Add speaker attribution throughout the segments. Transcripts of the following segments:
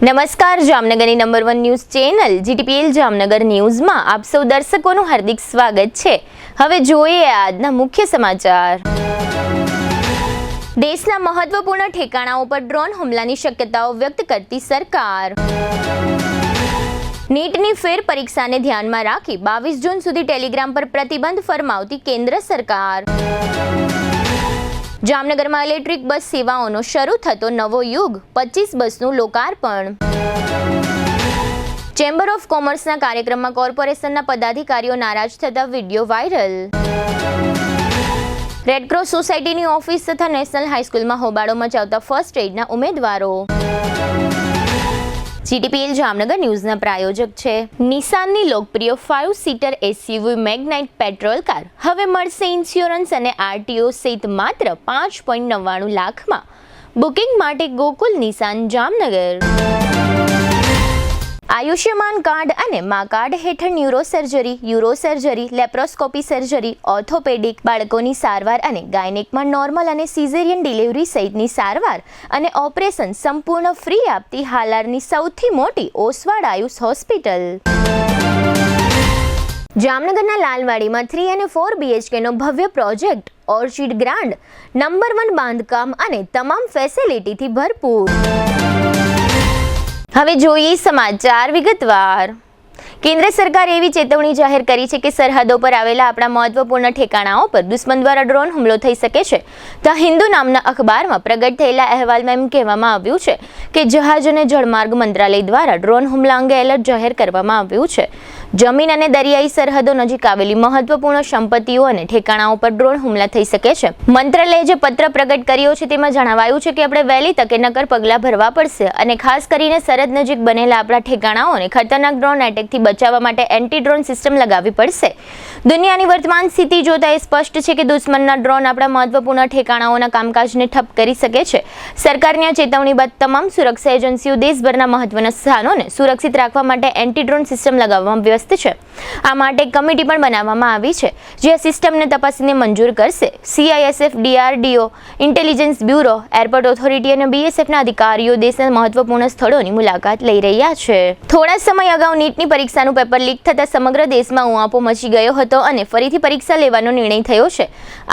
Speaker 1: નમસ્કાર, જામનગરની number 1 news channel GTPL Jamnagar ન્યૂઝમાં આપ સૌ દર્શકોનું હાર્દિક સ્વાગત છે। હવે જોઈએ આજના મુખ્ય સમાચાર। દેશના મહત્વપૂર્ણ ઠેકાણાઓ પર ડ્રોન હુમલાની શક્યતાઓ વ્યક્ત કરતી સરકાર। નીટની ફેર પરીક્ષાને ધ્યાનમાં રાખી 22 જૂન સુધી ટેલિગ્રામ પર પ્રતિબંધ ફરમાવતી કેન્દ્ર સરકાર। જામનગરમાં ઇલેક્ટ્રિક બસ સેવાઓનો શરૂ થતો નવો યુગ, 25 બસનું લોકાર્પણ। ચેમ્બર ઓફ કોમર્સના કાર્યક્રમમાં કોર્પોરેશનના પદાધિકારીઓ નારાજ થતા વિડીયો વાયરલ। રેડક્રોસ સોસાયટીની ઓફિસ તથા નેશનલ હાઈસ્કૂલમાં હોબાળો મચાવતા ફર્સ્ટ એડના ઉમેદવારો। જીટીપીએલ જામનગર ન્યૂઝના પ્રાયોજક છે નિસાનની લોકપ્રિય 5 સીટર એસયુવી મેગ્નાઇટ પેટ્રોલ કાર હવે મળશે ઇન્સ્યોરન્સ અને આરટીઓ સહિત માત્ર 5.99 લાખમાં। બુકિંગ માટે ગોકુલ નિસાન જામનગર। આયુષ્યમાન કાર્ડ અને મા કાર્ડ હેઠળ ન્યુરોસર્જરી, યુરોસર્જરી, લેપ્રોસ્કોપી સર્જરી, ઓર્થોપેડિક, બાળકોની સારવાર અને ગાયનેકમાં નોર્મલ અને સિઝેરિયન ડિલિવરી સહિતની સારવાર અને ઓપરેશન સંપૂર્ણ ફ્રી આપતી હાલારની સૌથી મોટી ઓસવાડ આયુષ હોસ્પિટલ। જામનગરના લાલવાડીમાં 3 અને 4 BHKનો ભવ્ય પ્રોજેક્ટ ઓર્ચિડ ગ્રાન્ડ નંબર 1 બાંધકામ અને તમામ ફેસિલિટીથી ભરપૂર। હવે જોઈએ સમાચાર વિગતવાર। કેન્દ્ર સરકારે એવી ચેતવણી જાહેર કરી છે કે સરહદો પર આવેલા આપણા મહત્વપૂર્ણ ઠેકાણાઓ પર દુશ્મન દ્વારા ડ્રોન હુમલો થઈ શકે છે। તો હિન્દુ નામના અખબારમાં પ્રગટ થયેલા અહેવાલમાં એમ કહેવામાં આવ્યું છે કે જહાજ અને જળમાર્ગ મંત્રાલય દ્વારા ડ્રોન હુમલા અંગે એલર્ટ જાહેર કરવામાં આવ્યું છે। જમીન અને દરિયાઈ સરહદો નજીક આવેલી મહત્વપૂર્ણ સંપત્તિઓ અને ઠેકાણાઓ પર ડ્રોન હુમલા થઈ શકે છે। મંત્રાલયે જે પત્ર પ્રગટ કર્યો છે તેમાં જણાવાયું છે કે આપણે વહેલી તકે નક્કર પગલાં ભરવા પડશે અને ખાસ કરીને સરહદ નજીક બનેલા આપણા ઠેકાણાઓને ખતરનાક ડ્રોન એટેકથી બચાવવા માટે એન્ટી ડ્રોન સિસ્ટમ લગાવવી પડશે। દુનિયાની વર્તમાન સ્થિતિ જોતા એ સ્પષ્ટ છે કે દુશ્મનના ડ્રોન આપણા મહત્વપૂર્ણ ઠેકાણાઓના કામકાજને ઠપ કરી શકે છે। સરકારની આ ચેતવણી બાદ તમામ સુરક્ષા એજન્સીઓ દેશભરના મહત્વના સ્થાનોને સુરક્ષિત રાખવા માટે એન્ટી ડ્રોન સિસ્ટમ લગાવવામાં વ્યસ્ત છે। આ માટે એક કમિટી પણ બનાવવામાં આવી છે જે આ સિસ્ટમને તપાસીને મંજૂર કરશે। CISF, DRDO, intelligence bureau, airport authority અને BSFના અધિકારીઓ દેશના મહત્વપૂર્ણ સ્થળોની મુલાકાત લઈ રહ્યા છે। થોડા સમય અગાઉ નીટની પરીક્ષાનું પેપર લીક થતાં સમગ્ર દેશમાં ઉઆપો મચી ગયો હતો અને ફરીથી પરીક્ષા લેવાનો નિર્ણય થયો છે।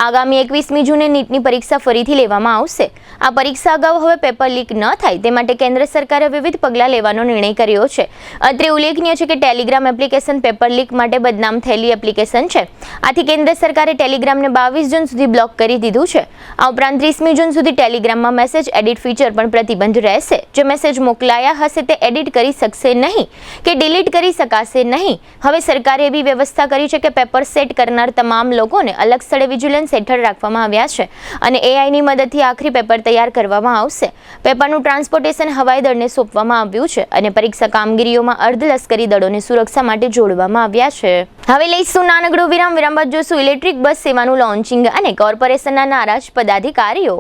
Speaker 1: આગામી 21મી જૂને નીટની પરીક્ષા ફરીથી લેવામાં આવશે। આ પરીક્ષા અગાઉ હવે પેપર લીક ન થાય તે માટે કેન્દ્ર સરકારે વિવિધ પગલાં લેવાનો નિર્ણય કર્યો છે। અત્રે ઉલ્લેખનીય છે કે ટેલિગ્રામ એપ્લિકેશન પેપર લીક માટે બદનામ થયેલી એપ્લિકેશન છે। આથી કેન્દ્ર સરકારે ટેલિગ્રામને 22 જૂન સુધી બ્લોક કરી દીધું છે। આ ઉપરાંત 30મી જૂન સુધી ટેલિગ્રામમાં મેસેજ એડિટ ફીચર પણ પ્રતિબંધ રહેશે। જે મેસેજ મોકલાયા હશે તે એડિટ કરી શકશે નહીં કે ડિલીટ કરી શકાશે નહીં। હવે સરકારે એવી વ્યવસ્થા કરી છે કે પેપર સેટ કરનાર તમામ લોકોને અલગ સ્થળે વિજિલન્સ હેઠળ રાખવામાં આવ્યા છે અને AIની મદદથી આખરી પેપર તૈયાર કરવામાં આવશે। પેપરનું ટ્રાન્સપોર્ટેશન હવાઈ દળને સોંપવામાં આવ્યું છે અને પરીક્ષા કામગીરીઓમાં અર્ધલશ્કરી દળોને સુરક્ષા માટે જોડવામાં આવ્યા છે। હવે લઈશું નાનકડો વિરામ બાદ જોશું ઇલેક્ટ્રિક બસ સેવાનું લોન્ચિંગ અને કોર્પોરેશનના નારાજ પદાધિકારીઓ।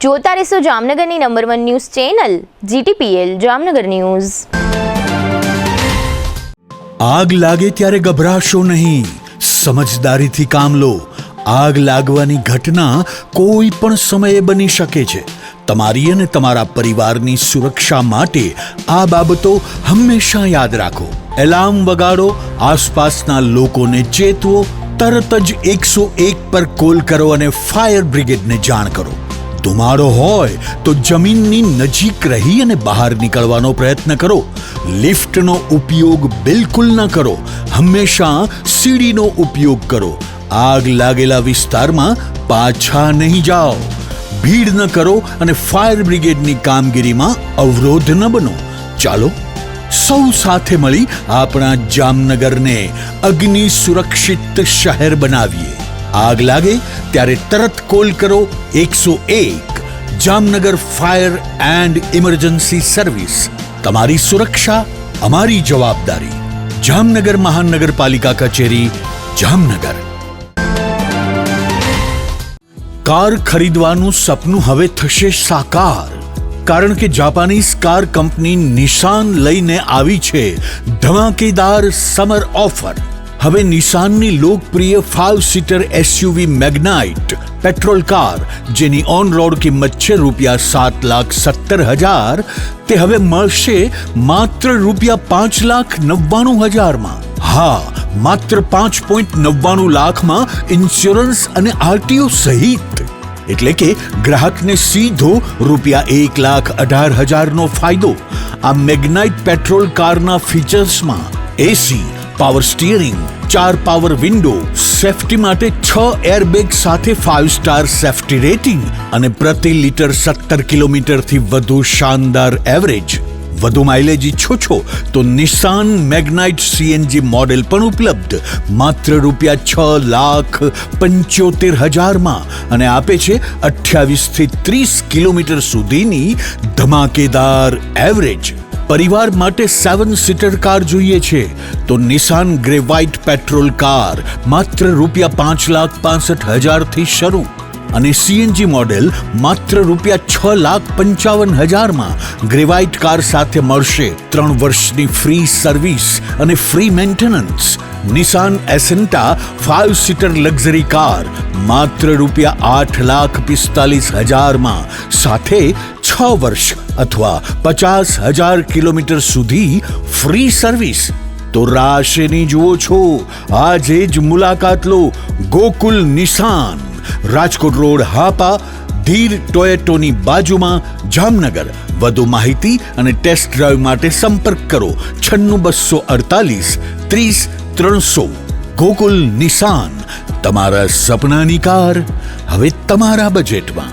Speaker 1: જોતા રહેશો જામનગરની number 1 news channel GTPL Jamnagar news.
Speaker 2: આગ લાગે ત્યારે ગભરાશો નહીં, સમજદારીથી કામ લો। આગ લાગવાની ઘટના કોઈ પણ સમયે બની શકે છે। તમારી અને તમારા પરિવારની સુરક્ષા માટે આ બાબતો હંમેશા યાદ રાખો। એલાર્મ વગાડો, આસપાસના લોકોને ચેતવો, તરત જ 101 પર કોલ કરો અને ફાયર બ્રિગેડને જાણ કરો। ધુમાડો હોય તો જમીનની નજીક રહી અને બહાર નીકળવાનો પ્રયત્ન કરો। લિફ્ટનો ઉપયોગ બિલકુલ ન કરો, હંમેશા સીડીનો ઉપયોગ કરો। આગ લાગેલા વિસ્તારમાં પાછા નહીં જાઓ। ભીડ ન કરો અને ફાયર બ્રિગેડની કામગીરીમાં અવરોધ ન બનો। ચાલો સૌ સાથે મળી આપણા જામનગરને અગ્નિ સુરક્ષિત શહેર બનાવીએ। આગ લાગે ત્યારે તરત કોલ કરો 101 Jamnagar fire and emergency service. તમારી સુરક્ષા અમારી જવાબદારી। જામનગર મહાનગરપાલિકા કચેરી, જામનગર। કાર ખરીદવાનું સપનું હવે થશે સાકાર, કારણ કે જાપાનીઝ કાર કંપની નિસાન લઈને આવી છે ધમાકેદાર સમર ઓફર। હવે નિસાનની લોકપ્રિય 5 સીટર એસયુવી મેગ્નાઇટ પેટ્રોલ કાર, જેની ઓન રોડ કિંમત છે ₹7,70,000, તે હવે મળશે માત્ર ₹5,99,000 હા, માત્ર 5.99 લાખમાં ઇન્સ્યોરન્સ અને આરટીઓ સહિત. એટલે કે ગ્રાહકને સીધો ₹1,18,000 નો ફાયદો. આ મેગ્નાઇટ પેટ્રોલ કારના ફીચર્સમાં AC, power steering, 4 power window, safety માટે 6 એરબેગ સાથે 5 સ્ટાર સેફટી રેટિંગ અને પ્રતિ લિટર 17 કિલોમીટરથી વધુ શાનદાર એવરેજ. વધુ માઇલેજ ઈચ્છો છો તો નિસાન મેગ્નાઇટ સીએનજી મોડેલ પણ ઉપલબ્ધ માત્ર ₹6,75,000 અને આપે છે 28 થી 30 કિલોમીટર સુધીની ધમાકેદાર એવરેજ. પરિવાર માટે 7 સીટર કાર જોઈએ છે તો નિસાન ગ્રે વ્હાઇટ પેટ્રોલ કાર માત્ર ₹5,65,000 થી શરૂ અને સીએનજી મોડેલ માત્ર ₹6,55,000 ગ્રે વ્હાઇટ કાર સાથે મળશે 3 વર્ષની ફ્રી સર્વિસ અને free maintenance. Nissan Asenta 5 seater luxury car માત્ર ₹8,45,000 સાથે 6 વર્ષ અથવા 50,000 કિલોમીટર સુધી ફ્રી સર્વિસ. તો રાશેની જુઓ છો, આજે જ મુલાકાત લો ગોકુલ નિસાન, રાજકોટ રોડ, હાપા, ધીર ટોયેટોની બાજુમાં, જામનગર. વધુ માહિતી અને ટેસ્ટ ડ્રાઈવ માટે સંપર્ક કરો 96 248 30 300. ગોકુલ નિસાન, તમારા સપનાની કાર હવે તમારા બજેટમાં.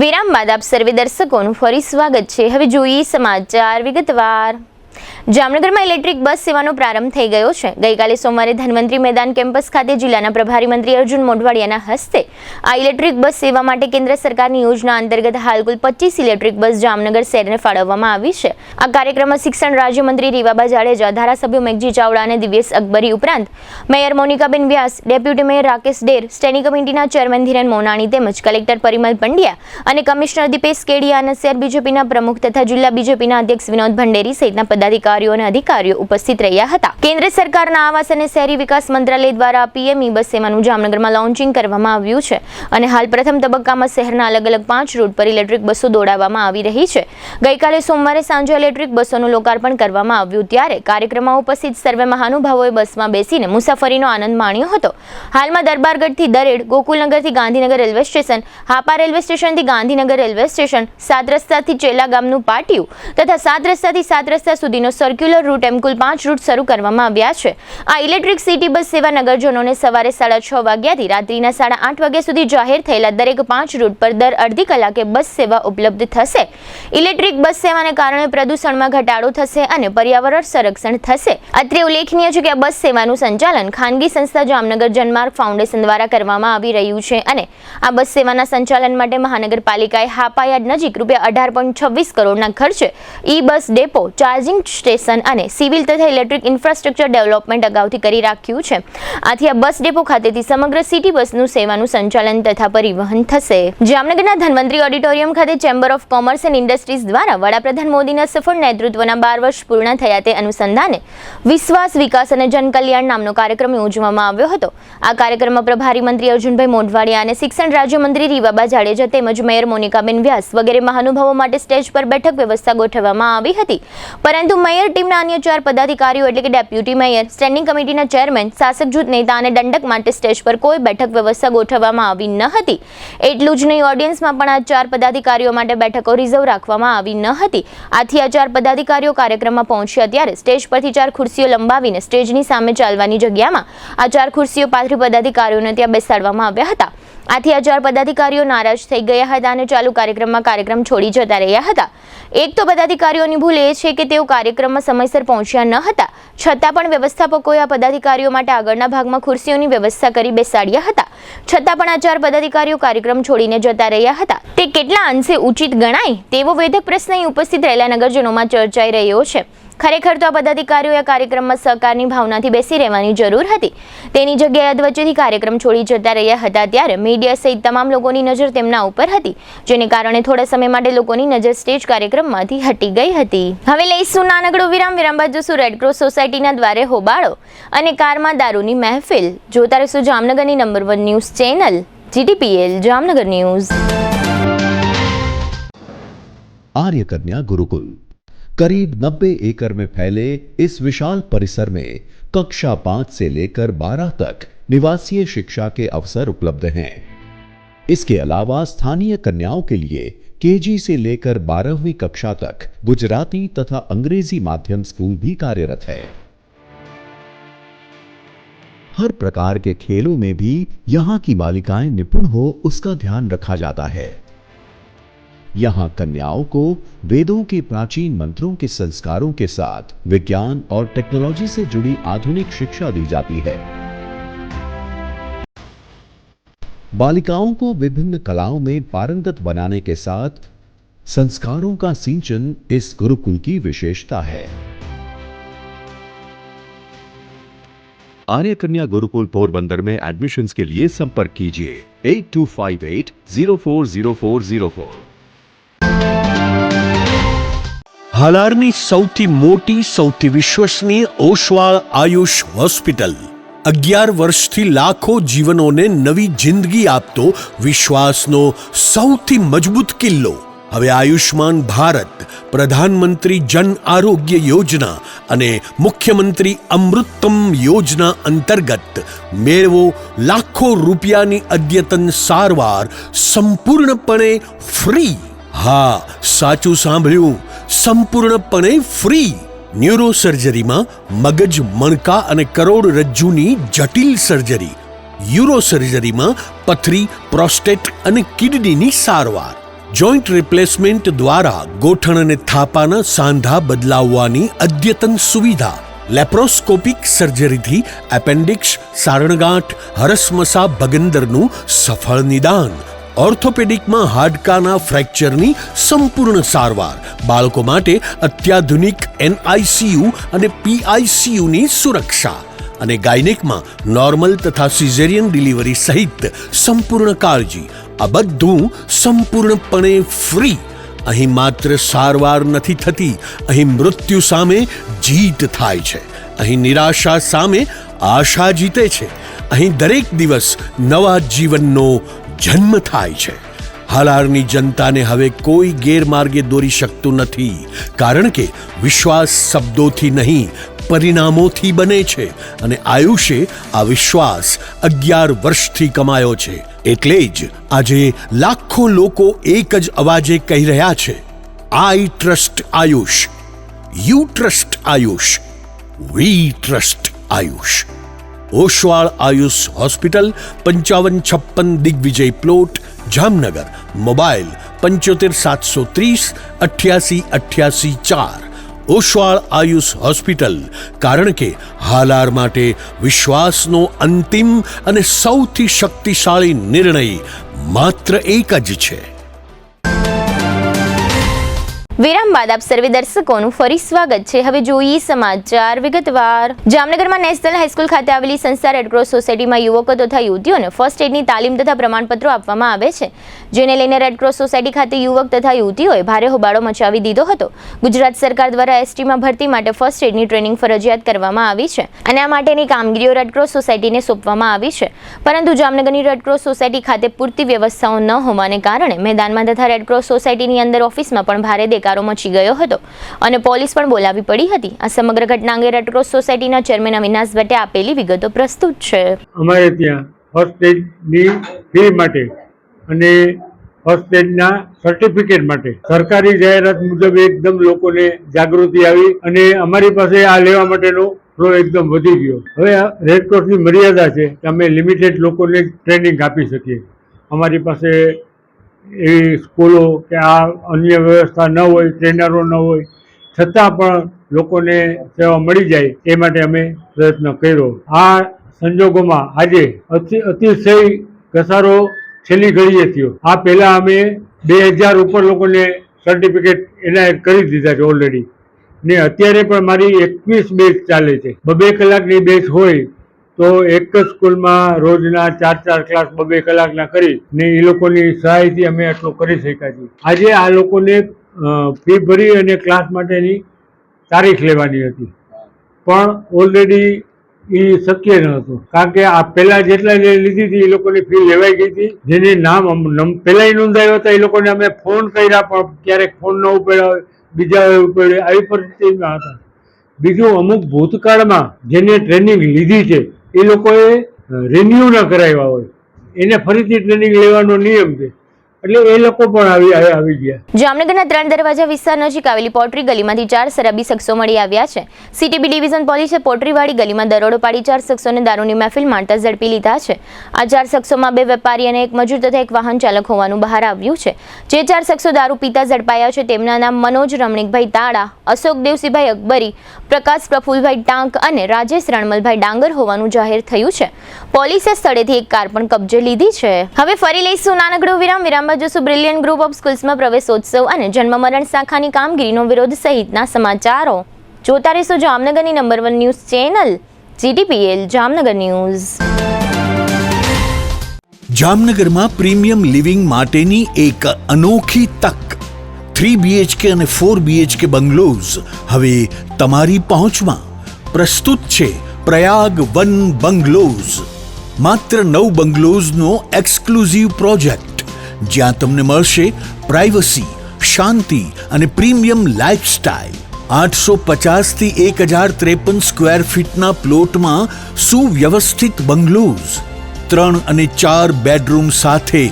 Speaker 1: વિરામ બાદ આપ સર્વે દર્શકોનું ફરી સ્વાગત છે. હવે જોઈએ સમાચાર વિગતવાર. જામનગરમાં ઇલેક્ટ્રિક બસ સેવાનો પ્રારંભ થઈ ગયો છે. ગઈકાલે સોમવારે ધન્વંતરી મેદાન કેમ્પસ ખાતે જિલ્લાના પ્રભારી મંત્રી અર્જુન મોઢવાડિયાના હસ્તે આ ઇલેક્ટ્રિક બસ સેવા માટે કેન્દ્ર સરકારની યોજના અંતર્ગત હાલ કુલ 25 ઇલેક્ટ્રિક બસ જામનગર શહેરને ફાળવવામાં આવી છે. આ કાર્યક્રમમાં શિક્ષણ રાજ્યમંત્રી રીવાબા જાડેજા, ધારાસભ્યો મેઘજી ચાવડા અને દિવ્યેશ અકબરી ઉપરાંત મેયર મોનિકાબેન વ્યાસ, ડેપ્યુટી મેયર રાકેશ ડેર, સ્ટેન્ડિંગ કમિટીના ચેરમેન ધીરેન મોનાણી તેમજ કલેક્ટર પરિમલ પંડ્યા અને કમિશનર દીપેશ કેડિયા અને શહેર બીજેપીના પ્રમુખ તથા જિલ્લા બીજેપીના અધ્યક્ષ વિનોદ ભંડેરી સહિતના પદાધિકારીઓ અને અધિકારીઓ ઉપસ્થિત રહ્યા હતા. કેન્દ્ર સરકારના આવાસ અને શહેરી વિકાસ મંત્રાલય દ્વારા પીએમઈ બસ સેવાનું જામનગરમાં લોન્ચિંગ કરવામાં આવ્યું છે અને હાલ પ્રથમ તબક્કામાં શહેરના અલગ અલગ 5 રૂટ પર ઇલેક્ટ્રિક બસો દોડાવવામાં આવી રહી છે. ગઈકાલે સોમવારે સાંજે ઇલેક્ટ્રિક બસોનું લોકાર્પણ કરવામાં આવ્યું ત્યારે કાર્યક્રમમાં ઉપસ્થિત સર્વે મહાનુભાવોએ બસમાં બેસીને મુસાફરીનો આનંદ માણ્યો હતો. હાલમાં દરબારગઢથી દરેડ, ગોકુલનગરથી Gandhinagar railway station, Hapa railway સ્ટેશનથી ગાંધીનગર રેલવે સ્ટેશન, 7 રસ્તાથી ચેલા ગામનું પાટિયું તથા 7 રસ્તાથી 7 રસ્તા સુધીનો સર્ક્યુલર રૂટ એમ કુલ 5 રૂટ શરૂ કરવામાં આવ્યા છે. આ ઇલેક્ટ્રિક સિટી બસ સેવા નગરજનોને સવારે 6:30 વાગ્યાથી રાત્રિના 8:30 વાગ્યા સુધી જાહેર થયેલા દરેક 5 રૂટ પર દર અડધી કલાકે બસ સેવા ઉપલબ્ધ થશે. ઇલેક્ટ્રિક બસ સેવાને કારણે પ્રદૂષણમાં ઘટાડો થશે અને પર્યાવરણ સંરક્ષણ થશે. અત્રે ઉલ્લેખનીય છે કે આ બસ સેવાનું સંચાલન ખાનગી સંસ્થા જામનગર જનમાર્ગ ફાઉન્ડેશન દ્વારા કરવામાં આવી રહ્યું છે અને આ બસ સેવાના સંચાલન માટે મહાનગરપાલિકાએ હાપાયાર્ડ નજીક ₹18.26 કરોડના ખર્ચે ઈ બસ ડેપો, ચાર્જિંગ સ્ટેશન અને સિવિલ તથા ઇલેક્ટ્રિક ઇન્ફ્રાસ્ટ્રક્ચર ડેવલપમેન્ટ અગાઉથી કરી રાખ્યું છે. આથી આ બસ ડેપો ખાતેથી સમગ્ર સિટી બસનું સેવાનું સંચાલન તથા પરિવહન થશે. જામનગરના ધન્વંતરી ઓડિટોરિયમ ખાતે chamber of commerce and industries દ્વારા વડાપ્રધાન મોદીના સફળ નેતૃત્વના 12 વર્ષ પૂર્ણ થયા તે અનુસંધાને વિશ્વાસ, વિકાસ અને જનકલ્યાણ નામનો કાર્યક્રમ યોજવામાં આવ્યો હતો. આ કાર્યક્રમમાં પ્રભારી મંત્રી અર્જુનભાઈ મોઢવાડિયા અને શિક્ષણ રાજ્યમંત્રી રીવાબા જાડેજા તેમજ મેયર મોનિકાબેન વ્યાસ વગેરે મહાનુભાવો માટે સ્ટેજ પર બેઠક વ્યવસ્થા ગોઠવવામાં આવી હતી. પરંતુ મેયર ટીમના અન્ય 4 પદાધિકારીઓ એટલે કે ડેપ્યુટી મેયર, સ્ટેન્ડિંગ કમિટીના ચેરમેન, શાસક જૂથ નેતા અને દંડક માટે સ્ટેજ પર કોઈ બેઠક વ્યવસ્થા ગોઠવવામાં આવી ન હતી. એટલું જ નહીં, ઓડિયન્સમાં પણ આ 4 પદાધિકારીઓ માટે બેઠકો રિઝર્વ રાખવામાં આવી ન હતી. આથી આ 4 પદાધિકારીઓ કાર્યક્રમમાં પહોંચ્યા ત્યારે સ્ટેજ પરથી 4 ખુરશીઓ લંબાવીને સ્ટેજની સામે ચાલવાની જગ્યામાં આ 4 ખુરશીઓ પાથરી પદાધિકારીઓને ત્યાં બેસાડવામાં આવ્યા હતા. આથી આ 4 પદાધિકારીઓ નારાજ થઈ ગયા હતા અને ચાલુ કાર્યક્રમ છોડી જતા રહ્યા હતા. એક તો પદાધિકારીઓની ભૂલ એ છે કે તેઓ કાર્યક્રમમાં સમયસર પહોંચ્યા ન હતા, છતાં પણ વ્યવસ્થાપકોએ આ પદાધિકારીઓ માટે આગળના ભાગમાં ખુરશીઓની વ્યવસ્થા કરી બેસાડ્યા હતા. છતાં પણ આ 4 પદાધિકારીઓ કાર્યક્રમ છોડીને જતા રહ્યા હતા. તે કેટલા અંશે ઉચિત ગણાય તેવો વેધક પ્રશ્ન અહીં ઉપસ્થિત રહેલા નગરજનોમાં ચર્ચાઈ રહ્યો છે. ખરેખર તો આ પદાધિકારીઓએ કાર્યક્રમમાં સહકારની ભાવનાથી બેસી રહેવાની જરૂર હતી. તેની જગ્યાએ અધવચ્ચેથી કાર્યક્રમ છોડી જતા રહ્યા હતા ત્યારે મીડિયા સહિત તમામ લોકોની નજર તેમના ઉપર હતી, જેને કારણે થોડા સમય માટે લોકોની નજર સ્ટેજ કાર્યક્રમમાંથી હટી ગઈ હતી. હવે લઈશું નાનકડો વિરામ બાદ જોશું રેડક્રોસ સોસાયટીના દ્વારે હોબાળો અને કારમાં દારૂની મહેફિલ. જોતા રહેશું જામનગરની number 1 news channel GTPL Jamnagar news.
Speaker 3: Arya Kanya Gurukul करीब 90 एकड़ में फैले इस विशाल परिसर में कक्षा 5 से लेकर 12 तक निवासीय शिक्षा के अवसर उपलब्ध हैं. इसके अलावा स्थानीय कन्याओं के लिए केजी से लेकर 12वीं कक्षा तक गुजराती तथा अंग्रेजी माध्यम स्कूल भी कार्यरत है. हर प्रकार के खेलों में भी यहाँ की बालिकाएं निपुण हो उसका ध्यान रखा जाता है. यहाँ कन्याओं को वेदों के प्राचीन मंत्रों के संस्कारों के साथ विज्ञान और टेक्नोलॉजी से जुड़ी आधुनिक शिक्षा दी जाती है. बालिकाओं को विभिन्न कलाओं में पारंगत बनाने के साथ संस्कारों का सिंचन इस गुरुकुल की विशेषता है. आर्य कन्या गुरुकुल पोरबंदर में एडमिशन्स के लिए संपर्क कीजिए 8258040404.
Speaker 2: હાલારની સૌથી મોટી, સૌથી વિશ્વસનીય ઓશવાળ આયુષ હોસ્પિટલ 11 વર્ષથી લાખો જીવનોને નવી જિંદગી આપતો વિશ્વાસનો સૌથી મજબૂત કિલ્લો. હવે આયુષ્માન ભારત, પ્રધાનમંત્રી જન આરોગ્ય યોજના અને મુખ્યમંત્રી અમૃતમ યોજના અંતર્ગત મેળવો લાખો રૂપિયાની અદ્યતન સારવાર સંપૂર્ણપણે ફ્રી. હા, સાચું સાંભળ્યું, સંપૂર્ણપણે ફ્રી. ન્યુરો સર્જરીમાં મગજ, મણકા અને કરોડરજ્જુની જટિલ સર્જરી, યુરો સર્જરીમાં પથરી, પ્રોસ્ટેટ અને કિડનીની સારવાર, જોઈન્ટ રિપ્લેસમેન્ટ દ્વારા ગોઠણ અને થાપાના સાંધા બદલાવવાની અદ્યતન સુવિધા, લેપ્રોસ્કોપિક સર્જરીથી એપેન્ડિક્સ, સારણગાંઠ, હરસમસા ભગંદરનું સફળ નિદાન, ઓર્થોપેડિકમાં હાડકાના ફ્રેક્ચરની સંપૂર્ણ સારવાર, બાળકો માટે અત્યાધુનિક NICU અને PICUની સુરક્ષા અને ગાયનેકમાં નોર્મલ તથા સિઝેરિયન ડિલિવરી સહિત સંપૂર્ણ કાળજી. આ બધું સંપૂર્ણપણે ફ્રી. અહીં માત્ર સારવાર નથી થતી, અહીં મૃત્યુ સામે જીત થાય છે. અહીં નિરાશા સામે આશા જીતે છે. અહીં દરેક દિવસ નવા જીવનનો જન્મ થાય છે. હાલારની જનતાને હવે કોઈ ગેરમાર્ગે દોરી શકતું નથી, કારણ કે વિશ્વાસ શબ્દોથી નહીં પરિણામોથી બને છે અને આયુષે આ વિશ્વાસ 11 વર્ષથી કમાયો છે. એટલે જ આજે લાખો લોકો એક જ અવાજે કહી રહ્યા છે, I trust Ayush, you trust Ayush, we trust Ayush. Oswal Ayush hospital, 5556 Digvijay plot, Jamnagar. Mobile 75 730 88 88 4. Oswal Ayush hospital, કારણ કે હાલાર માટે વિશ્વાસનો અંતિમ અને સૌથી શક્તિશાળી નિર્ણય માત્ર એક જ છે.
Speaker 1: વિરામ બાદ આપ સર્વે દર્શકોનું ફરી સ્વાગત છે. હવે જોઈએ સમાચાર વિગતવાર. જામનગરમાં નેશનલ હાઈસ્કૂલ ખાતે આવેલી સંસ્થા રેડક્રોસ સોસાયટીમાં યુવકો તથા યુવતીઓને ફર્સ્ટ એડની તાલીમ તથા પ્રમાણપત્રો આપવામાં આવે છે, જેને લઈને રેડક્રોસ સોસાયટી ખાતે યુવક તથા યુવતીઓએ ભારે હોબાળો મચાવી દીધો હતો. ગુજરાત સરકાર દ્વારા STમાં ભરતી માટે ફર્સ્ટ એડની ટ્રેનિંગ ફરજિયાત કરવામાં આવી છે અને આ માટેની કામગીરીઓ રેડક્રોસ સોસાયટીને સોંપવામાં આવી છે, પરંતુ જામનગરની રેડક્રોસ સોસાયટી ખાતે પૂરતી વ્યવસ્થાઓ ન હોવાને કારણે મેદાનમાં તથા રેડક્રોસ સોસાયટીની અંદર ઓફિસમાં પણ ભારે દેખાડો મચી ગયો હતો અને પોલીસ પણ બોલાવી પડી હતી. આ સમગ્ર ઘટના અંગે રેડક્રોસ સોસાયટીના ચેરમેન અવિનાશ ભટ્ટે આપેલી વિગતો પ્રસ્તુત છે.
Speaker 4: અમારે ત્યાં ફર્સ્ટ એડની ફી માટે અને ફર્સ્ટ એડના સર્ટિફિકેટ માટે સરકારી જાહેરાત મુજબ એકદમ લોકોને જાગૃતિ આવી અને અમારી પાસે આ લેવા માટેનો ફ્લો એકદમ વધી ગયો. હવે રેડક્રોસની મર્યાદા છે કે અમે લિમિટેડ લોકોને ટ્રેનિંગ આપી શકીએ. અમારી પાસે એવી સ્કૂલો કે આ અન્ય વ્યવસ્થા ન હોય, ટ્રેનરો ન હોય, છતાં પણ લોકોને સેવા મળી જાય એ માટે અમે પ્રયત્ન કર્યો. આ સંજોગોમાં આજે અતિશય ઘસારો છેલ્લી ઘડીએ થયો. આ પહેલા અમે 2000 ઉપર લોકોને સર્ટિફિકેટ એનાયત કરી દીધા છે ઓલરેડી, ને અત્યારે પણ મારી 21 બેચ ચાલે છે. 2 કલાકની બેચ હોય તો એક જ સ્કૂલમાં રોજના 4 ક્લાસ 2 કલાકના કરી ને એ લોકોની સહાયથી અમે આટલું કરી શક્યા છીએ. આજે આ લોકોને ફી ભરી અને ક્લાસ માટેની તારીખ લેવાની હતી, પણ ઓલરેડી એ શક્ય ન હતું, કારણ કે આ પહેલા જેટલા લીધી હતી એ લોકોની ફી લેવાઈ ગઈ હતી. જેને નામ પહેલા નોંધાયો હતા એ લોકોને અમે ફોન કર્યા, પણ ક્યારેક ફોન ન ઉપાડ્યા, બીજા ઉપાડ્યા, આવી પરિસ્થિતિમાં હતા. બીજું, અમુક ભૂતકાળમાં જેને ટ્રેનિંગ લીધી છે એ લોકોએ રિન્યુ ન કરાવ્યા હોય એને ફરીથી ટ્રેનિંગ લેવાનો નિયમ છે, એટલે એ લોકો પણ આવી ગયા.
Speaker 1: જામનગરના 3 દરવાજા વિસ્તાર નજીક આવેલી પોટ્રી ગલીમાંથી 4 શરાબી શખ્સો મળી આવ્યા છે. સીટીબી ડિવિઝન પોલીસે પોટ્રીવાડી ગલીમાં દરોડો પાડી 4 શખ્સોને દારૂની મહેફિલ માણતા ઝડપી લીધા છે. આ 4 શખ્સોમાં 2 વેપારી અને 1 મજૂર તથા 1 વાહન ચાલક હોવાનું બહાર આવ્યું છે. જે 4 શખ્સો દારૂ પીતા ઝડપાયા છે તેમના નામ મનોજ રમણીકભાઈ તાડા, અશોક દેવસિંહભાઈ અકબરી, પ્રકાશ પ્રફુલભાઈ ટાંક અને રાજેશ રણમલભાઈ ડાંગર હોવાનું જાહેર થયું છે. પોલીસે સ્થળેથી 1 કાર પણ કબજે લીધી છે. હવે ફરી લઈશું નાનકડો વિરામ જોશું બ્રિલિયન્ટ ગ્રુપ ઓફ સ્કૂલ્સમાં પ્રવેશોત્સવ અને જન્મ મરણ શાખાની કામગીરીનો વિરોધ સહિતના સમાચારો. જોતા રહેશો જામનગરની number 1 news channel GTPL Jamnagar news.
Speaker 2: જામનગરમાં પ્રીમિયમ લિવિંગ માટેની એક અનોખી તક. 3 BHK અને 4 BHK બંગલોઝ હવે તમારી પહોંચમાં. પ્રસ્તુત છે પ્રયાગ વન બંગલોઝ. માત્ર 9 બંગલોઝનો એક્સક્લુઝિવ પ્રોજેક્ટ, જ્યાં તમને મળશે પ્રાઇવસી, શાંતિ અને પ્રીમિયમ લાઇફસ્ટાઇલ. 850 થી 1053 સ્ક્વેર ફીટના પ્લોટમાં સુવ્યવસ્થિત બંગલોઝ, 3 અને 4 બેડરૂમ સાથે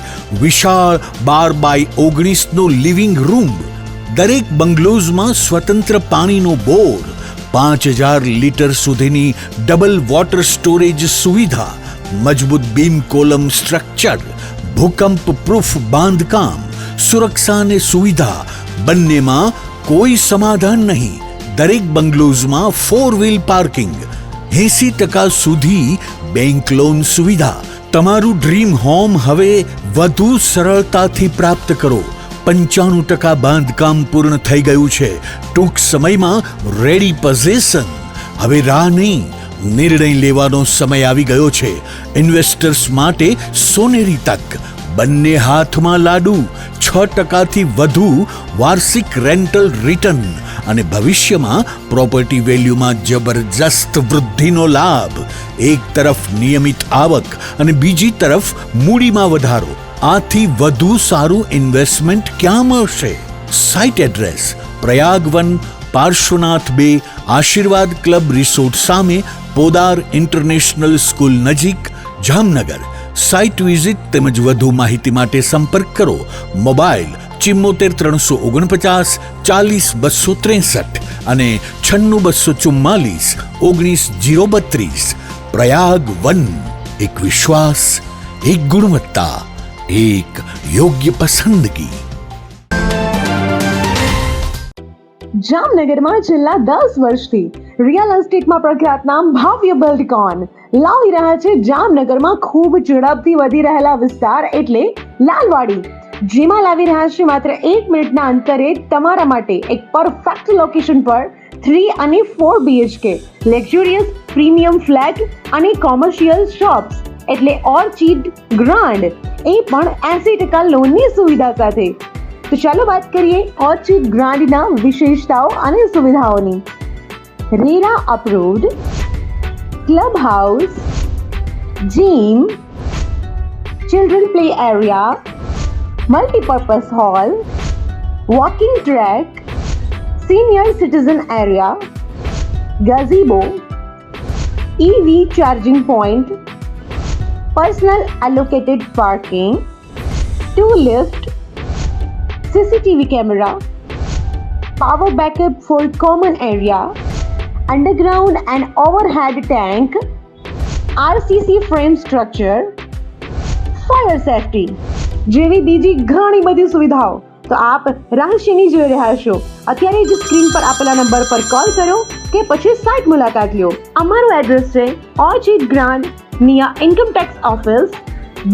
Speaker 2: વિશાળ 12x19નો લિવિંગ રૂમ. દરેક બંગલોઝમાં સ્વતંત્ર પાણીનો બોર, 5000 લીટર સુધીની ડબલ વોટર સ્ટોરેજ સુવિધા, મજબૂત બીમ કોલમ સ્ટ્રક્ચર, ભૂકંપ પ્રૂફ બાંધકામ, સુરક્ષા અને સુવિધા બંનેમાં કોઈ સમાધાન નહીં. દરેક બંગલોઝમાં 4 વ્હીલ પાર્કિંગ, 80% સુધી બેંક લોન સુવિધા. તમારું ડ્રીમ હોમ હવે વધુ સરળતાથી પ્રાપ્ત કરો. 95% બાંધકામ પૂર્ણ થઈ ગયું છે. ટૂંક સમયમાં રેડી પોઝેશન. હવે રાહ નહીં, નિર્ણય લેવાનો સમય આવી ગયો છે. ઇન્વેસ્ટર્સ માટે સોનેરી તક. બંને હાથમાં લાડુ. 6% વધુ વાર્ષિક રેન્ટલ રિટર્ન અને ભવિષ્યમાં પ્રોપર્ટી વેલ્યુમાં જબરજસ્ત વૃદ્ધિનો લાભ. એક તરફ નિયમિત આવક અને બીજી તરફ મૂડીમાં વધારો. આથી વધુ સારું ઇન્વેસ્ટમેન્ટ ક્યાં મળશે? Site address Prayag one, Parshvanath 2, આશીર્વાદ ક્લબ રિસોર્ટ સામે, પોદાર ઇન્ટરનેશનલ સ્કૂલ નજીક, જામનગર. સાઇટ વિઝિટ તેમજ વધુ માહિતી માટે સંપર્ક કરો. મોબાઈલ 74 349 40 263 અને 96 244 19 032. પ્રયાગ વન. એક વિશ્વાસ, એક ગુણવત્તા, એક યોગ્ય પસંદગી.
Speaker 5: જામનગરમાં છેલ્લા 10 વર્ષથી રિયલ એસ્ટેટમાં પ્રખ્યાત નામ ભવ્ય બિલ્ડકોન લાવી રહ્યા છે જામનગરમાં ખૂબ ઝડપથી વધી રહેલા વિસ્તાર એટલે લાલવાડી, જેમાં લાવી રહ્યા છે માત્ર 1 મિનિટના અંતરે તમારા માટે એક પરફેક્ટ લોકેશન પર 3 અને 4 BHK લક્ઝુરિયસ પ્રીમિયમ ફ્લેટ અને કોમર્શિયલ શોપ્સ એટલે ઓર્ચિડ ગ્રાન્ડ, એ પણ 80% લોનની સુવિધા સાથે. તો ચાલો વાત કરીએ ઓર્ચિડ ગ્રાન્ડના વિશેષતાઓ અને સુવિધાઓની. RERA approved, club house, gym, children play area, multipurpose hall, walking track, senior citizen area, gazebo, EV charging point, personal allocated parking, 2 lift, CCTV camera, power backup for common area, underground and overhead tank, RCC frame structure, fire safety જેવી બીજી ઘણી બધી સુવિધાઓ તો આપ રહસ્યની જોઈ રહ્યા છો. અત્યારે જ સ્ક્રીન પર આપેલા નંબર પર કોલ કરો કે પછી સાઇટ મુલાકાત લો. અમારું એડ્રેસ છે Orchid Grand near income tax office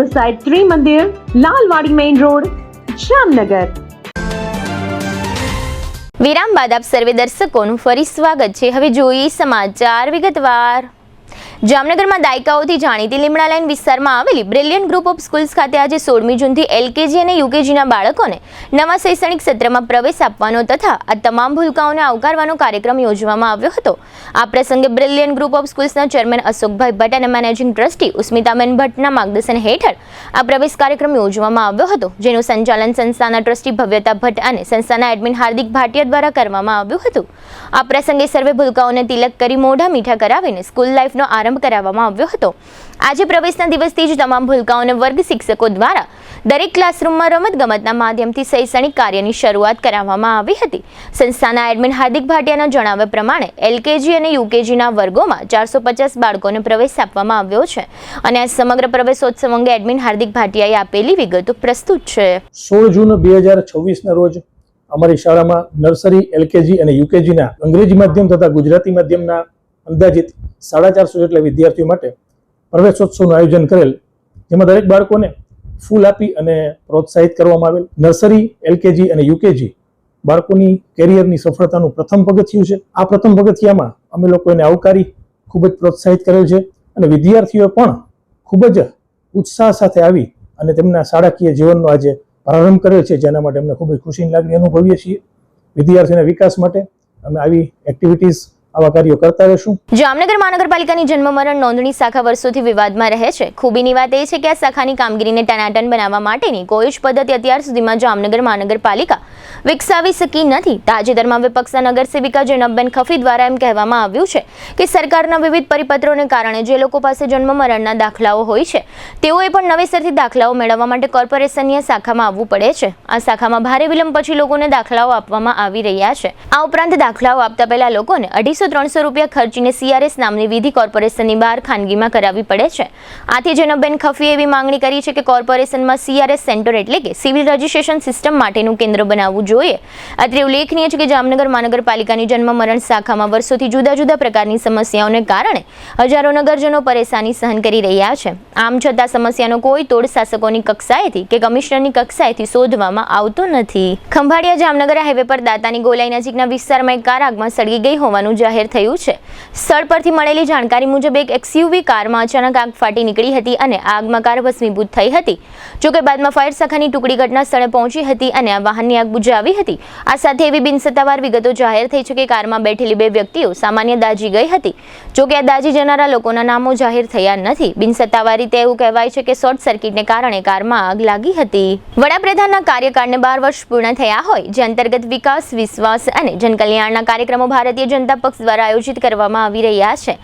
Speaker 5: beside Trimandir, Lalwadi main road, Jamnagar.
Speaker 1: વિરામ બાદ આપ સર્વે દર્શકોનું ફરી સ્વાગત છે. હવે જોઈએ સમાચાર વિગતવાર. જામનગરમાં દાયકાઓથી જાણીતી લીમડા લાઈન વિસ્તારમાં આવેલી બ્રિલિયન્ટ ગ્રુપ ઓફ સ્કૂલ્સ ખાતે આજે 16મી જૂનથી એલકેજી અને યુકેજીના બાળકોને નવા શૈક્ષણિક સત્રમાં પ્રવેશ આપવાનો તથા આ તમામ ભૂલકાઓને આવકારવાનો કાર્યક્રમ યોજવામાં આવ્યો હતો. આ પ્રસંગે બ્રિલિયન્ટ ગ્રુપ ઓફ સ્કૂલ્સના ચેરમેન અશોકભાઈ ભટ્ટ અને મેનેજિંગ ટ્રસ્ટી ઉસ્મિતાબેન ભટ્ટના માર્ગદર્શન હેઠળ આ પ્રવેશ કાર્યક્રમ યોજવામાં આવ્યો હતો, જેનું સંચાલન સંસ્થાના ટ્રસ્ટી ભવ્યતા ભટ્ટ અને સંસ્થાના એડમિન હાર્દિક ભાટિયા દ્વારા કરવામાં આવ્યું હતું. આ પ્રસંગે સર્વે ભૂલકાઓને તિલક કરી મોઢા મીઠા કરાવીને સ્કૂલ લાઈફનો આરંભ કરાવવામાં આવ્યો હતો. આજે પ્રવેશના દિવસથી જ તમામ ભૂલકાઓને વર્ગ શિક્ષકો દ્વારા દરેક ક્લાસરૂમમાં રમતગમતના માધ્યમથી શૈક્ષણિક કાર્યની શરૂઆત કરાવવામાં આવી હતી. સંસ્થાના એડમિન હાર્દિક ભાટિયાના જણાવ્યા પ્રમાણે એલકેજી અને યુકેજીના વર્ગોમાં 450 બાળકોને પ્રવેશ આપવામાં આવ્યો છે અને આ સમગ્ર પ્રવેશોત્સવ અંગે એડમિન હાર્દિક ભાટિયાએ આપેલી વિગતો પ્રસ્તુત છે.
Speaker 6: 16 જૂન 2026ના રોજ અમારી શાળામાં નર્સરી, એલકેજી અને યુકેજીના અંગ્રેજી માધ્યમ તથા ગુજરાતી માધ્યમના અંદાજિત 450 જેટલા વિદ્યાર્થીઓ માટે પ્રવેશોત્સવનું આયોજન કરેલ, જેમાં દરેક બાળકોને ફૂલ આપી અને પ્રોત્સાહિત કરવામાં આવેલ. નર્સરી, એલકેજી અને યુકેજી બાળકોની કેરિયરની સફળતાનું પ્રથમ પગથિયું છે. આ પ્રથમ પગથિયામાં અમે લોકો એને આવકારી ખૂબ જ પ્રોત્સાહિત કરેલ છે અને વિદ્યાર્થીઓ પણ ખૂબ જ ઉત્સાહ સાથે આવી અને તેમના શાળાકીય જીવનનો આજે પ્રારંભ કરેલ છે, જેના માટે અમને ખૂબ જ ખુશીની લાગણી અનુભવીએ છીએ. વિદ્યાર્થીઓના વિકાસ માટે અમે આવી એક્ટિવિટીઝ, આવા કાર્યો કરતા રહેશું.
Speaker 1: જામનગર મહાનગરપાલિકાની જન્મ મરણ નોંધણી શાખા વર્ષોથી વિવાદમાં રહે છે. ખૂબીની વાત એ છે કે આ શાખાની કામગીરીને ટનાટન બનાવવા માટેની કોઈ જ પદ્ધતિ અત્યાર સુધીમાં જામનગર મહાનગરપાલિકા વિકસાવી શકી નથી. તાજેતરમાં વિપક્ષના નગરસેવિકા જૈનબબેન ખફી દ્વારા એમ કહેવામાં આવ્યું છે કે સરકારના વિવિધ પરિપત્રોને કારણે જે લોકો પાસે જન્મ મરણના દાખલાઓ હોય છે તેઓએ પણ નવેસરથી દાખલાઓ મેળવવા માટે કોર્પોરેશનની શાખામાં આવવું પડે છે. આ શાખામાં ભારે વિલંબ પછી લોકોને દાખલાઓ આપવામાં આવી રહ્યા છે. આ ઉપરાંત દાખલાઓ આપતા પહેલા લોકોને 250-300 રૂપિયા ખર્ચીને CRS નામની વિધિ કોર્પોરેશનની બહાર ખાનગીમાં કરાવવી પડે છે. આથી જૈનબબેન ખફીએ એવી માંગણી કરી છે કે કોર્પોરેશનમાં CRS સેન્ટર એટલે કે સિવિલ રજિસ્ટ્રેશન સિસ્ટમ માટેનું કેન્દ્ર બનાવવું જોઈએ. અત્રે ઉલ્લેખનીય છે કે જામનગર મહાનગરપાલિકાની જન્મ મરણ શાખામાં વર્ષોથી જુદા જુદા પ્રકારની સમસ્યાઓને કારણે હજારો નગરજનો પરેશાની સહન કરી રહ્યા છે. આમ છતાં સમસ્યાનો કોઈ તોડ શાસકોની કક્ષાએથી કે કમિશનરની કક્ષાએથી શોધવામાં આવતો નથી. ખંભાળિયા જામનગર હાઈવે પર દાતાની ગોલાઈ નજીકના વિસ્તારમાં એક કાર આગમાં સળગી ગઈ હોવાનું જાહેર થયું છે. સ્થળ પરથી મળેલી જાણકારી મુજબ એક XUV કારમાં અચાનક આગ ફાટી નીકળી હતી અને આગમાં કાર ભસ્મીભૂત થઈ હતી. જોકે બાદમાં ફાયર શાખાની ટુકડી ઘટના સ્થળે પહોંચી હતી અને આ વાહનની આગ બુઝાવી હતી. આ સાથે એવી બિનસત્તાવાર વિગતો જાહેર થઈ છે કે કારમાં બેઠેલી 2 વ્યક્તિઓ સામાન્ય દાઝી ગઈ હતી. જોકે આ દાઝી જનારા લોકોના નામો જાહેર થયા નથી. બિનસત્તાવાર રીતે એવું કહેવાય છે કે શોર્ટ સર્કિટને કારણે કારમાં આગ લાગી હતી. વડાપ્રધાનના કાર્યકાળને 12 વર્ષ પૂર્ણ થયા હોય, જે અંતર્ગત વિકાસ, વિશ્વાસ અને જનકલ્યાણના કાર્યક્રમો ભારતીય જનતા પક્ષ દ્વારા આયોજિત કરવામાં આવી રહ્યા છે,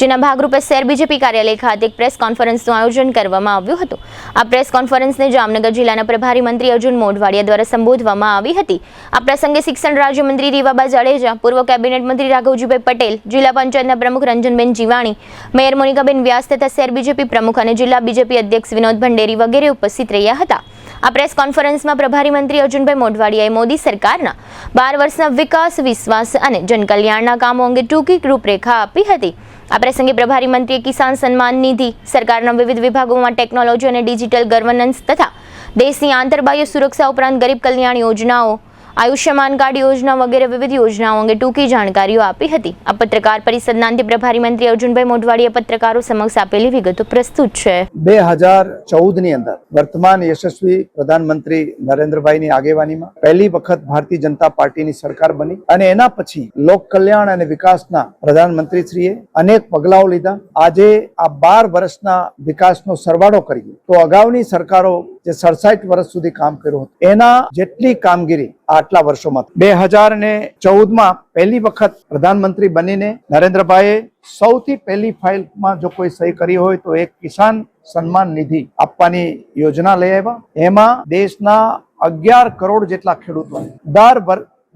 Speaker 1: જેના ભાગરૂપે શહેર બીજેપી કાર્યાલય ખાતે એક પ્રેસ કોન્ફરન્સનું આયોજન કરવામાં આવ્યું હતું. આ પ્રેસ કોન્ફરન્સને જામનગર જિલ્લાના પ્રભારી મંત્રી અર્જુન મોઢવાડિયા દ્વારા સંબોધવામાં આવી હતી. આ પ્રસંગે શિક્ષણ રાજ્યમંત્રી રીવાબા જાડેજા, પૂર્વ કેબિનેટ મંત્રી રાઘવજીભાઈ પટેલ, જિલ્લા પંચાયતના પ્રમુખ રંજનબેન જીવાણી, મેયર મોનિકાબેન વ્યાસ તથા શહેર બીજેપી પ્રમુખ અને જિલ્લા બીજેપી અધ્યક્ષ વિનોદ ભંડેરી વગેરે ઉપસ્થિત રહ્યા હતા. આ પ્રેસ કોન્ફરન્સમાં પ્રભારી મંત્રી અર્જુનભાઈ મોઢવાડિયાએ મોદી સરકારના 12 વર્ષના વિકાસ, વિશ્વાસ અને જનકલ્યાણના કામો અંગે ટૂંકી રૂપરેખા આપી હતી. આ પ્રસંગે પ્રભારી મંત્રીએ કિસાન સન્માન નિધિ, સરકારના વિવિધ વિભાગોમાં ટેકનોલોજી અને ડિજિટલ ગવર્નન્સ તથા દેશની આંતરબાહ્ય સુરક્ષા ઉપરાંત ગરીબ કલ્યાણ યોજનાઓ, આયુષ્યમાન કાર્ડ યોજના વગેરે વિવિધ યોજનાઓ અંગે ટૂંકી જાણકારીઓ આપી હતી. આ પત્રકાર પરિષદના અંતે પ્રભારી મંત્રી અર્જુનભાઈ મોઢવાડિયાએ પત્રકારો સમક્ષ આપેલી વિગતો પ્રસ્તુત છે.
Speaker 7: 2014ની અંદર વર્તમાન યશસ્વી પ્રધાનમંત્રી નરેન્દ્રભાઈની આગેવાનીમાં પહેલી વખત ભારતીય જનતા પાર્ટીની સરકાર બની અને એના પછી લોક કલ્યાણ અને વિકાસના પ્રધાનમંત્રીશ્રીએ અનેક પગલાઓ લીધા. આજે આ 12 વર્ષના વિકાસનો સરવાળો કરીએ તો અગાઉની સરકારો જે 67 વર્ષ સુધી કામ કર્યું હતું એના જેટલી કામગીરી આટલા વર્ષોમાં 2014માં પહેલી વખત પ્રધાનમંત્રી બનીને નરેન્દ્રભાઈએ સૌથી પહેલી ફાઇલમાં જો કોઈ સહી કરી હોય તો એક કિસાન સન્માન નિધિ આપવાની યોજના લઈ આવ્યા. એમાં દેશના 11 કરોડ જેટલા ખેડૂતોને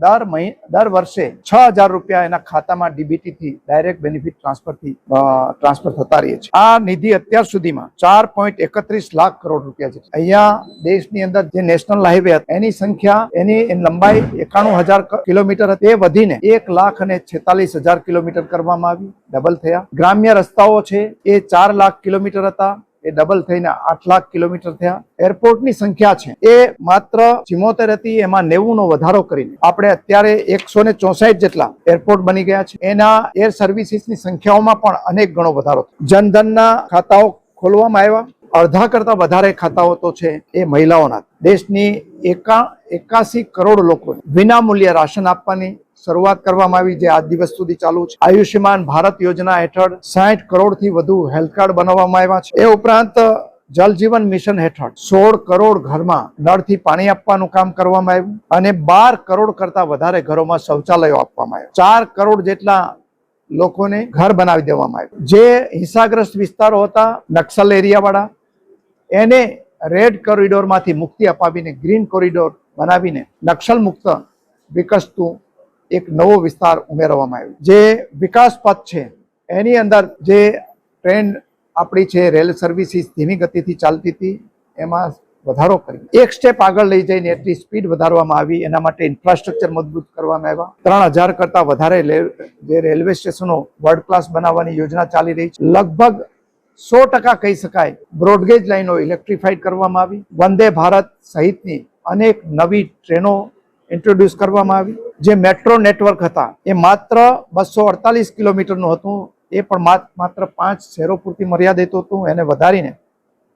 Speaker 7: દર વર્ષે 6,000 રૂપિયા એના ખાતામાં ડીબીટી થી ડાયરેક્ટ બેનિફિટ ટ્રાન્સફર થતા રહે છે. આ નિધિ અત્યાર સુધીમાં 4.31 લાખ કરોડ રૂપિયા છે. અહીંયા દેશની અંદર જે નેશનલ હાઈવે એની સંખ્યા એની લંબાઈ 91,000 કિલોમીટર હતી, એ વધીને 1,46,000 કિલોમીટર કરવામાં આવી, ડબલ થયા. ગ્રામ્ય રસ્તાઓ છે એ 4 લાખ કિલોમીટર હતા, એ ડબલ થઈને 8 લાખ કિલોમીટર થયા. એરપોર્ટની સંખ્યા છે એ માત્ર 74 હતી, એમાં 90 નો વધારો કરીને આપણે અત્યારે 164 જેટલા એરપોર્ટ બની ગયા છે. એના એર સર્વિસીસની સંખ્યાઓમાં પણ અનેક ગણો વધારો થયો. જનધનના ખાતાઓ ખોલવામાં આવ્યા. અડધા કરતા વધારે ખાતાઓ તો છે એ મહિલાઓના. દેશની 81 કરોડ લોકોને વિના મૂલ્યે રાશન આપવાની શરૂઆત કરવામાં આવી, જે આજ દિવસ સુધી ચાલુ છે. આયુષ્યમાન ભારત યોજના હેઠળ 60 કરોડથી વધુ હેલ્થ કાર્ડ બનાવવામાં આવ્યા છે. એ ઉપરાંત જલ જીવન મિશન હેઠળ 16 કરોડ ઘરમાં નળથી પાણી આપવાનું કામ કરવામાં આવ્યું અને 12 કરોડ કરતા વધારે ઘરોમાં શૌચાલયો આપવામાં આવ્યા. 4 કરોડ જેટલા લોકોને ઘર બનાવી દેવામાં આવ્યું. જે હિંસાગ્રસ્ત વિસ્તારો હતા નક્સલ એરિયા વાળા, એને રેડ કોરિડોરમાંથી મુક્તિ અપાવીને ગ્રીન કોરિડોર બનાવીને નક્સલ મુક્ત વિકસતું એક નવો વિસ્તાર ઉમેરવામાં આવ્યો. જે વિકાસ પથ છે એની અંદર જે ટ્રેન આપણી છે રેલ સર્વિસીસ ધીમી ગતિથી ચાલતી હતી, એમાં વધારો કરી એક સ્ટેપ આગળ લઈ જઈને એટલી સ્પીડ વધારવામાં આવી. એના માટે ઇન્ફ્રાસ્ટ્રક્ચર મજબૂત કરવામાં આવ્યા. 3,000 કરતા વધારે જે રેલવે સ્ટેશનો વર્લ્ડ ક્લાસ બનાવવાની યોજના ચાલી રહી છે. લગભગ 100% કહી શકાય બ્રોડગેજ લાઈનો ઇલેક્ટ્રિફાઈડ કરવામાં આવી. વંદે ભારત સહિતની અનેક નવી ટ્રેનો ઇન્ટ્રોડ્યુસ કરવામાં આવી. જે મેટ્રો નેટવર્ક હતા એ માત્ર 248 કિલોમીટરનું હતું, એ પણ માત્ર 5 શહેરો પૂરતી મર્યાદિત હતું. એને વધારીને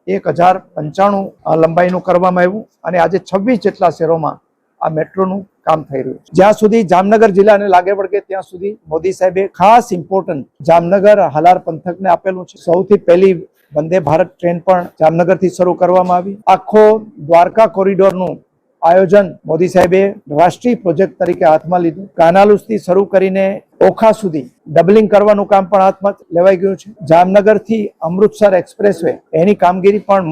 Speaker 7: 1095 લંબાઈનું કરવામાં આવ્યું અને આજે 26 જેટલા શહેરોમાં આ મેટ્રોનું કામ થઈ રહ્યું છે. જ્યાં સુધી જામનગર જિલ્લાને લાગે વળગે ત્યાં સુધી મોદી સાહેબે ખાસ ઇમ્પોર્ટન્ટ જામનગર હાલાર પંથકને આપેલું છે. સૌથી પહેલી વંદે ભારત ટ્રેન પણ જામનગરથી શરૂ કરવામાં આવી. આખો દ્વારકા કોરિડોરનું આયોજન મોદી સાહેબે રાષ્ટ્રીય પ્રોજેક્ટ તરીકે હાથમાં લીધું. કાનાલુસથી શરૂ કરીને ઓખા સુધી ડબલિંગ કરવાનું કામ પણ હાથમાં લેવાઈ ગયું છે. જામનગરથી અમૃતસર એક્સપ્રેસવે એની કામગીરી પણ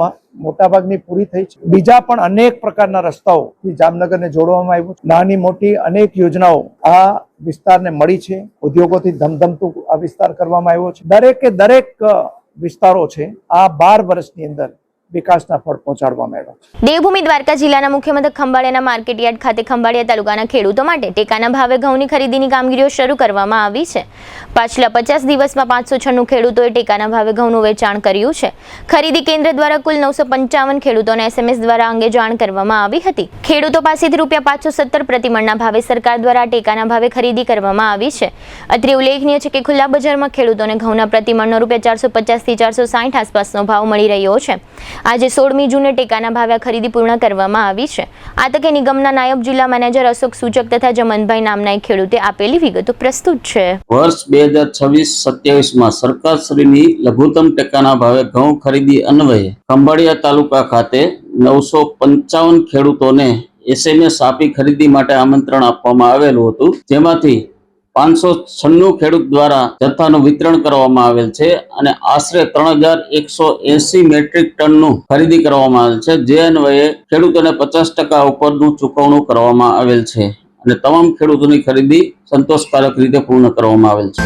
Speaker 7: મોટાભાગની પૂરી થઈ છે. બીજા પણ અનેક પ્રકારના રસ્તાઓથી જામનગરને જોડવામાં આવ્યું છે. નાની મોટી અનેક યોજનાઓ આ વિસ્તારને મળી છે. ઉદ્યોગોથી ધમધમતું આ વિસ્તાર કરવામાં આવ્યો છે. દરેક વિસ્તારો છે આ 12 વર્ષની અંદર વિકાસના ફળ પહોંચાડવામાં આવ્યા છે.
Speaker 1: દેવભૂમિ દ્વારકા જિલ્લાના મુખ્ય મથક ખંભાળિયાના માર્કેટયાર્ડ ખાતે ખંભાળિયા તાલુકાના ખેડૂતો માટે ટેકાના ભાવે ઘઉંની ખરીદીની કામગીરીઓ શરૂ કરવામાં આવી છે. પાછલા 50 દિવસમાં 596 ખેડૂતોએ ટેકાના ભાવે ઘઉંનું વેચાણ કર્યું છે. ખરીદી કેન્દ્ર દ્વારા કુલ 955 ખેડૂતોને SMS દ્વારા અંગે જાણ કરવામાં આવી હતી. ખેડૂતો પાસેથી ₹517 પ્રતિમણના ભાવે સરકાર દ્વારા ટેકાના ભાવે ખરીદી કરવામાં આવી છે. અત્રે ઉલ્લેખનીય છે કે ખુલ્લા બજારમાં ખેડૂતોને ઘઉંના પ્રતિમણનો ₹450 થી 460 આસપાસનો ભાવ મળી રહ્યો છે. આજે 16મી જૂને ટેકાના ભાવે ખરીદી પૂર્ણ કરવામાં આવી છે. આ તકે નિગમના નાયબ જિલ્લા મેનેજર અશોક સૂચક તથા જમનભાઈ નામના એક ખેડૂતે આપેલી વિગતો પ્રસ્તુત છે.
Speaker 8: વર્ષ 2026-27માં સરકારશ્રીની લઘુત્તમ ટેકાના ભાવે ઘઉં ખરીદી અન્વયે ખંભાળિયા તાલુકા ખાતે 955 ખેડૂતોને SMS આપી ખરીદી માટે આમંત્રણ આપવામાં આવેલું હતું. જેમાંથી 596 ખેડૂત દ્વારા જથ્થાનું વિતરણ કરવામાં આવેલ છે અને આશરે 3180 મેટ્રિક ટનનું ખરીદી કરવામાં આવેલ છે. જે અન્વયે ખેડૂતોને 50% ઉપરનું ચૂકવણું કરવામાં આવેલ છે અને તમામ ખેડૂતોની ખરીદી સંતોષકારક રીતે પૂર્ણ કરવામાં આવેલ છે.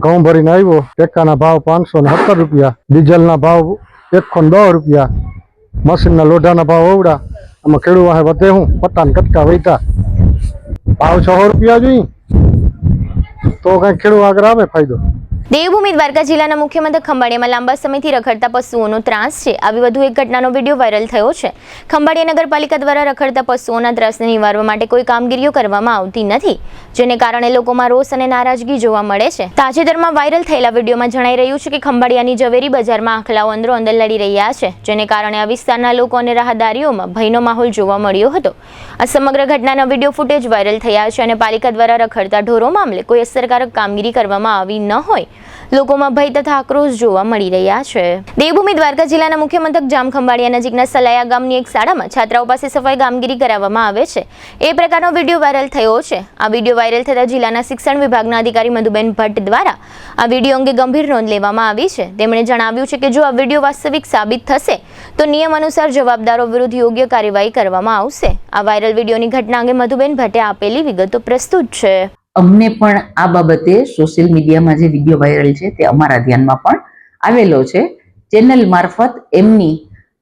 Speaker 9: ઘઉં ભરીને આવ્યો, ટેકાના ભાવ 517 રૂપિયા, ડીઝલના ભાવ 110 રૂપિયા, મશીનના લોઢાના ભાવ અવડા. આમાં ખેડૂત વાહે વધે હું પત્તાને કટકા વૈતા ભાવ 600 રૂપિયા જોઈએ તો કઈ ખેડૂત આગળ આવે ફાયદો.
Speaker 1: દેવભૂમિ દ્વારકા જિલ્લાના મુખ્ય મથક ખંભાળિયામાં લાંબા સમયથી રખડતા પશુઓનો ત્રાસ છે. આવી વધુ એક ઘટનાનો વિડીયો વાયરલ થયો છે. ખંભાળિયા નગરપાલિકા દ્વારા રખડતા પશુઓના ત્રાસને નિવારવા માટે કોઈ કામગીરીઓ કરવામાં આવતી નથી, જેને કારણે લોકોમાં રોષ અને નારાજગી જોવા મળે છે. તાજેતરમાં વાયરલ થયેલા વિડીયોમાં જણાઈ રહ્યું છે કે ખંભાળિયાની ઝવેરી બજારમાં આખલાઓ અંદરો અંદર લડી રહ્યા છે, જેને કારણે આ વિસ્તારના લોકો અને રાહદારીઓમાં ભયનો માહોલ જોવા મળ્યો હતો. આ સમગ્ર ઘટનાના વિડીયો ફૂટેજ વાયરલ થયા છે અને પાલિકા દ્વારા રખડતા ઢોરો મામલે કોઈ અસરકારક કામગીરી કરવામાં આવી ન હોય લોકોમાં ભય તથા આક્રોશ જોવા મળી રહ્યા છે. દેવભૂમિ દ્વારકા જિલ્લાના મુખ્ય મથક જામખંભાળિયા નજીકના સલાયા ગામની એક શાળામાં છાત્રાઓ પાસે સફાઈ કામગીરી કરાવવામાં આવે છે. એ પ્રકારનો વિડીયો વાયરલ થયો છે. આ વિડીયો વાયરલ થતાં જિલ્લાના શિક્ષણ વિભાગના અધિકારી મધુબેન ભટ્ટ દ્વારા આ વિડીયો અંગે ગંભીર નોંધ લેવામાં આવી છે. તેમણે જણાવ્યું છે કે જો આ વિડીયો વાસ્તવિક સાબિત થશે તો નિયમ અનુસાર જવાબદારો વિરુદ્ધ યોગ્ય કાર્યવાહી કરવામાં આવશે. આ વાયરલ વિડીયોની ઘટના અંગે મધુબેન ભટ્ટે આપેલી વિગતો પ્રસ્તુત છે.
Speaker 10: અમને પણ આ બાબતે સોશિયલ મીડિયામાં જે વિડીયો વાયરલ છે તે અમારા ધ્યાનમાં પણ આવેલો છે. ચેનલ મારફત એમની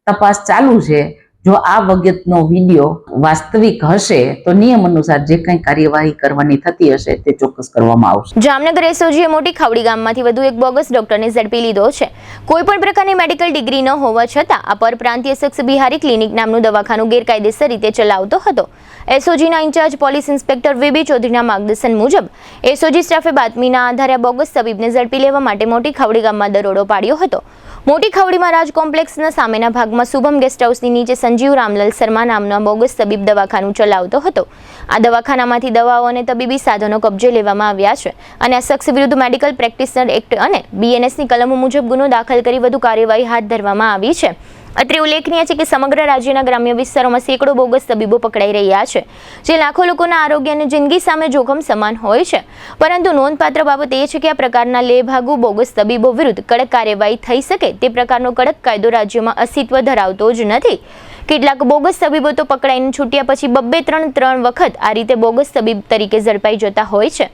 Speaker 10: તપાસ ચાલુ છે. જો આ વખતનો વિડીયો વાસ્તવિક હશે તો નિયમ અનુસાર જે કંઈ કાર્યવાહી કરવાની થતી હશે તે ચોક્કસ કરવામાં આવશે.
Speaker 1: જામનગર એસઓજીએ મોટી ખાવડી ગામમાંથી વધુ એક બોગસ ડોક્ટરને ઝડપી લીધો છે. કોઈ પણ પ્રકારની મેડિકલ ડિગ્રી ન હોવા છતાં આ પરપ્રાંતીય શખ્સ બિહારી ક્લિનિક નામનું દવાખાનું ગેરકાયદેસર રીતે ચલાવતો હતો. એસઓજીના ઇન્ચાર્જ પોલીસ ઇન્સ્પેક્ટર વીબી ચૌધરીના માર્ગદર્શન મુજબ એસઓજી સ્ટાફે બાતમીના આધારે આ બોગસ તબીબને ઝડપી લેવા માટે મોટી ખાવડી ગામમાં દરોડો પાડ્યો હતો. મોટી ખાવડીમાં રાજ કોમ્પ્લેક્સના સામેના ભાગમાં શુભમ ગેસ્ટ હાઉસની નીચે સંજીવ રામલાલ શર્મા નામનો બોગસ તબીબ દવાખાનું ચલાવતો હતો. આ દવાખાનામાંથી દવાઓ અને તબીબી સાધનો કબજે લેવામાં આવ્યા છે અને આ શખ્સ વિરુદ્ધ મેડિકલ પ્રેક્ટિશનર એક્ટ અને બીએનએસની કલમો મુજબ ગુનો દાખલ કરી વધુ કાર્યવાહી હાથ ધરવામાં આવી છે. અત્રે ઉલ્લેખનીય છે કે સમગ્ર રાજ્યના ગ્રામ્ય વિસ્તારોમાં સેંકડો બોગસ તબીબો પકડાઈ રહ્યા છે, જે લાખો લોકોના આરોગ્ય અને જિંદગી સામે જોખમ સમાન હોય છે. પરંતુ નોંધપાત્ર બાબત એ છે કે આ પ્રકારના લેભાગુ બોગસ તબીબો વિરુદ્ધ કડક કાર્યવાહી થઈ શકે તે પ્રકારનો કડક કાયદો રાજ્યમાં અસ્તિત્વ ધરાવતો જ નથી. કેટલાક બોગસ તબીબો તો પકડાઈને છૂટ્યા પછી 2-3 વખત આ રીતે બોગસ તબીબ તરીકે ઝડપાઈ જતા હોય છે.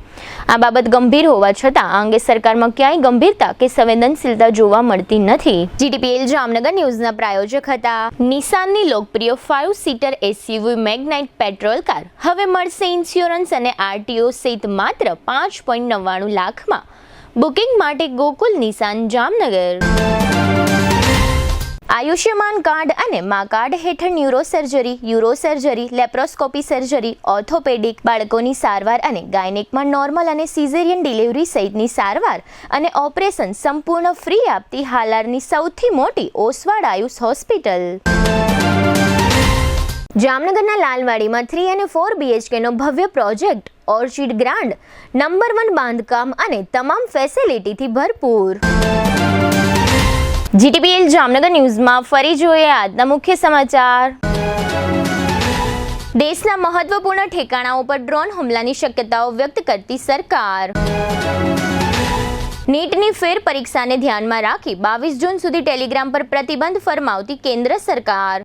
Speaker 1: આ બાબત ગંભીર હોવા છતાં આ અંગે સરકારમાં ક્યાંય ગંભીરતા કે સંવેદનશીલતા જોવા મળતી નથી. GTPL જામનગર ન્યૂઝના પ્રાયોજક હતા નિસાનની લોકપ્રિય 5 સીટર એસયુવી મેગ્નાઇટ પેટ્રોલ કાર હવે મળશે ઇન્સ્યોરન્સ અને RTO સહિત માત્ર 5.99 લાખમાં. બુકિંગ માટે ગોકુલ નિસાન જામનગર. આયુષ્યમાન કાર્ડ અને મા કાર્ડ હેઠળ ન્યુરોસર્જરી, યુરોસર્જરી, લેપ્રોસ્કોપી સર્જરી, ઓર્થોપેડિક, બાળકોની સારવાર અને ગાયનેકમાં નોર્મલ અને સિઝેરિયન ડિલિવરી સહિતની સારવાર અને ઓપરેશન સંપૂર્ણ ફ્રી આપતી હાલારની સૌથી મોટી ઓસવાડ આયુષ હોસ્પિટલ. જામનગરના લાલવાડીમાં 3 અને 4 BHK નો ભવ્ય પ્રોજેક્ટ ઓર્ચિડ ગ્રાન્ડ નંબર 1 બાંધકામ અને તમામ ફેસિલિટીથી ભરપૂર. GTPL જામનગર ન્યૂઝમાં ફરી જોઈએ આજના મુખ્ય સમાચાર. દેશના મહત્વપૂર્ણ ઠેકાણાઓ પર ડ્રોન હુમલાની શક્યતાઓ વ્યક્ત કરતી સરકાર. નીટની ફેર પરીક્ષાને ધ્યાનમાં રાખી 22 જૂન સુધી ટેલિગ્રામ પર પ્રતિબંધ ફરમાવતી કેન્દ્ર સરકાર.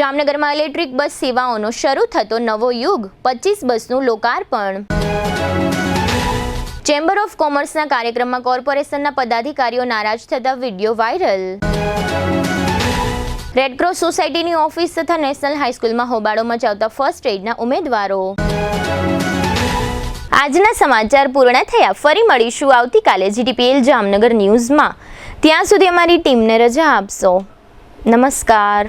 Speaker 1: જામનગરમાં ઇલેક્ટ્રિક બસ સેવાઓનો શરૂ થતો નવો યુગ, 25 બસનું લોકાર્પણ. ચેમ્બર ઓફ કોમર્સના કાર્યક્રમમાં કોર્પોરેશનના પદાધિકારીઓ નારાજ થતા વિડીયો વાયરલ. રેડક્રોસ સોસાયટીની ઓફિસ તથા નેશનલ હાઈસ્કૂલમાં હોબાળો મચાવતા ફર્સ્ટ એડના ઉમેદવારો. આજના સમાચાર પૂર્ણ થયા. ફરી મળીશું આવતીકાલે GTPL જામનગર ન્યૂઝમાં. ત્યાં સુધી અમારી ટીમને રજા આપશો. નમસ્કાર.